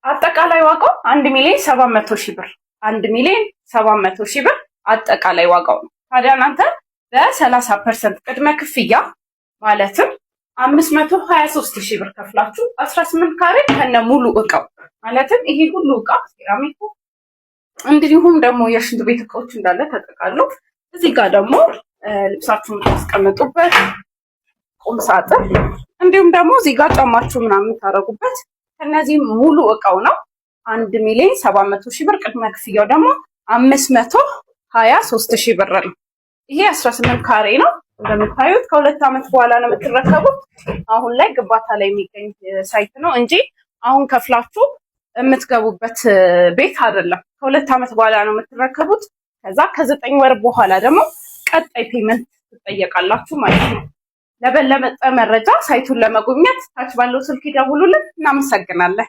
አጠቃላይ ዋጋው 1,700,000 ብር 1,700,000 ብር አጠቃላይ ዋጋው ነው። ታዲያ እናንተ በ30% ቅድመ ክፍያ ማለትም 523,000 ብር ከፍላችሁ 18 ካሬ ከነ ሙሉ እቃው ማለትም ይሄ ሁሉ እቃ ሴራሚኩ እንዲሁም ደግሞ የሽንት ቤት እቃዎች እንዳለ ተጠቃሎ እዚህ ጋር ደግሞ ልብሳችሁን ታስቀምጡበት ቁም ሳጥን እንዲሁም ደግሞ እዚህ ጋር ጫማችሁ ምናምን ታረጉበት ከነዚህ ሙሉ እቃው ነው 1,700,000 ብር ቅድመ ክፍያው ደግሞ 523,000 ብር ነው። ይሄ 18 ካሬ ነው። እንደምታዩት ከ2 ዓመት በኋላ ነው የምትረከቡት። አሁን ላይ ግንባታ ላይ የሚገኝ ሳይት ነው እንጂ አሁን ከፍላችሁ የምትገቡበት ቤት አይደለም። ከ2 ዓመት በኋላ ነው የምትረከቡት። ከዛ ከ9 ወር በኋላ ደግሞ ቀጣይ ፔመንት ትጠየቃላችሁ ማለት ነው። ለበለጠ መረጃ ሳይቱን ለመጎብኘት ታች ባለው ስልክ ይደውሉልን። እናመሰግናለን።